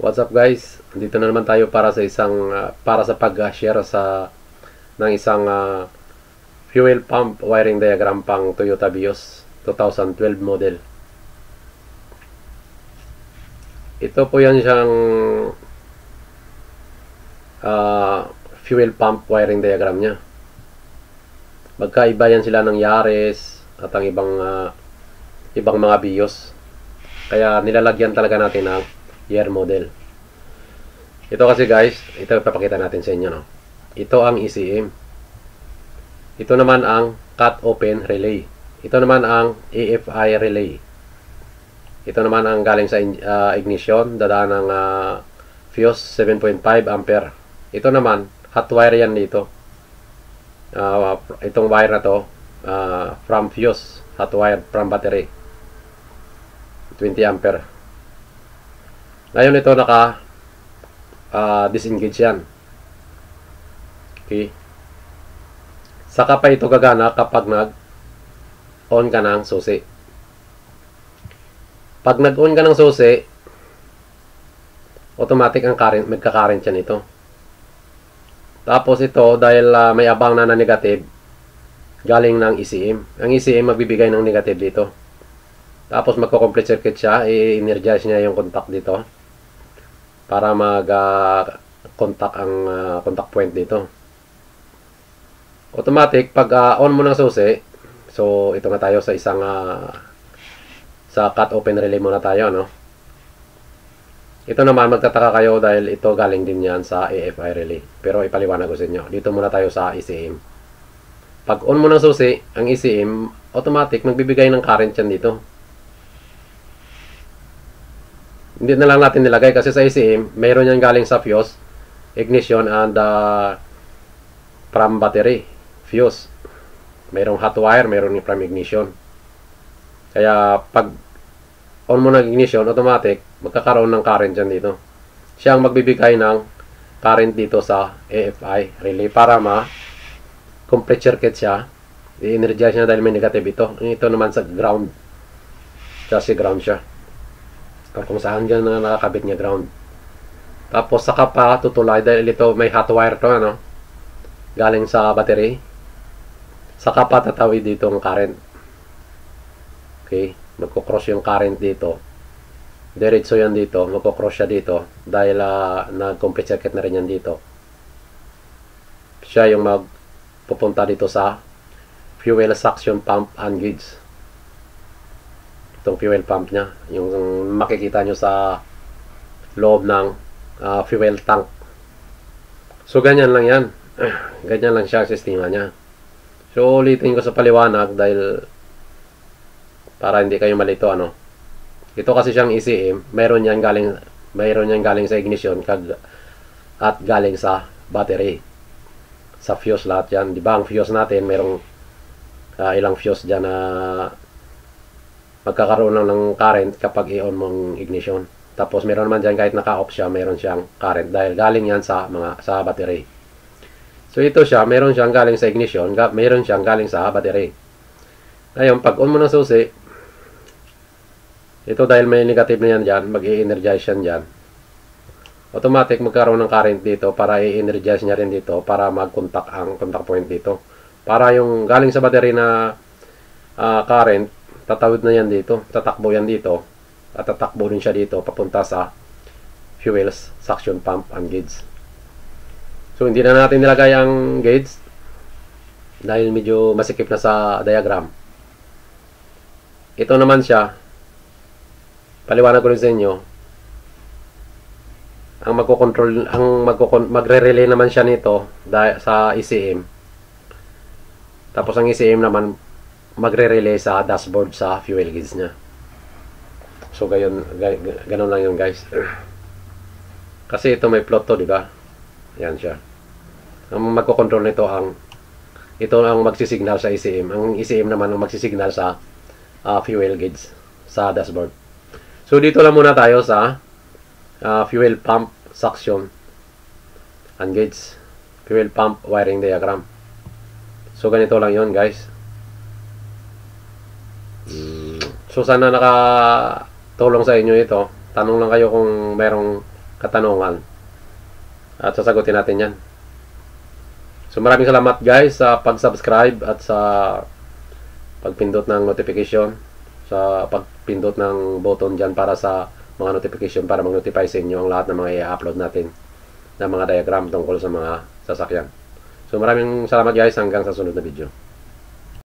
What's up guys? Dito na naman tayo para sa pag-share ng isang fuel pump wiring diagram pang Toyota Vios 2012 model. Ito po yan siyang fuel pump wiring diagram niya. Magkaiba yan sila ng Yaris at ang ibang mga Vios. Kaya nilalagyan talaga natin ng year model. Ito kasi guys, ito ipapakita natin sa inyo, no? Ito ang ECM. Ito naman ang cut open relay. Ito naman ang EFI relay. Ito naman ang galing sa ignition, dadaan ng fuse 7.5 ampere. Ito naman, hot wire yan dito. Itong wire na to, from fuse, hot wire from battery. 20 ampere. Ngayon ito disengage yan. Okay. Saka pa ito gagana kapag nag-on ka ng susi. Pag nag-on ka ng susi, automatic ang current, magka-current yan ito. Tapos ito, dahil may abang na negative, galing ng ECM. Ang ECM magbibigay ng negative dito. Tapos magko-complete circuit siya, i-energize niya yung contact dito para mag-contact ang contact point dito. Automatic, pag on mo ng susi, so ito na tayo sa isang sa cut open relay muna tayo, no? Ito naman, magtataka kayo dahil ito galing din yan sa EFI relay. Pero ipaliwanag ko sa inyo. Dito muna tayo sa ECM. Pag on mo ng susi, ang ECM, automatic, magbibigay ng current yan dito. Hindi na lang natin nilagay kasi sa ECM, mayroon yan galing sa fuse, ignition, and from battery, fuse. Mayroong hot wire, mayroong from ignition. Kaya pag on mo ng ignition, automatic, magkakaroon ng current dyan dito. Siya ang magbibigay ng current dito sa EFI relay para complete circuit siya. I-energize niya dahil may negative ito. Ito naman sa ground. Kasi ground siya. Kung saan dyan na nakakabit niya ground. Tapos saka pa tutulay dahil ito may hot wire to, ano? Galing sa battery. Saka pa tatawid dito ang current. Okay, magko-cross yung current dito. Diretso yan dito, magko-cross siya dito dahil nag-complete circuit na rin yan dito. Siya yung magpupunta dito sa fuel suction pump and gauge. Itong fuel pump niya, yung makikita nyo sa loob ng fuel tank. So ganyan lang yan. Ganyan lang siya, sistema niya. So ulitin ko sa paliwanag dahil para hindi kayo malito, ano. Ito kasi siyang ECM, mayroon yan galing sa ignition at galing sa battery. Sa fuse lahat yan. Di ba ang fuse natin, mayroong ilang fuse dyan na magkakaroon lang ng current kapag i-on mong ignition. Tapos meron naman dyan kahit naka-off siya, meron siyang current dahil galing yan sa battery. So ito siya, meron siyang galing sa ignition, meron siyang galing sa battery. Ngayon, pag on mo ng susi, ito dahil may negative na yan dyan, mag-i-energize yan dyan. Automatic magkaroon ng current dito para i-energize niya rin dito para mag-contact ang contact point dito. Para yung galing sa battery na current, tatawid na yan dito, tatakbo yan dito, at tatakbo din siya dito papunta sa fuel suction pump and gauge. So hindi na natin nilagay ang gauge dahil medyo masikip na sa diagram. Ito naman siya, paliwanag ko rin sa inyo, ang magre-relay naman siya nito sa ECM. Tapos ang ECM naman magre-relay sa dashboard sa fuel gauge niya. So ganun lang yun guys. Kasi ito may plot to, di ba? Yan siya. Ang magko-control nito ito ang magsisignal sa ECM. Ang ECM naman ang magsisignal sa fuel gauge sa dashboard. So dito lang muna tayo sa fuel pump suction and gauge. Fuel pump wiring diagram. So ganito lang yun guys. So sana nakatulong sa inyo ito. Tanong lang kayo kung merong katanungan. At sasagutin natin yan. So maraming salamat guys sa pag-subscribe at sa pagpindot ng notification, sa pagpindot ng button dyan para sa mga notification para mag-notify sa inyo ang lahat ng mga i-upload natin na mga diagram tungkol sa mga sasakyan. So maraming salamat guys, hanggang sa sunod na video.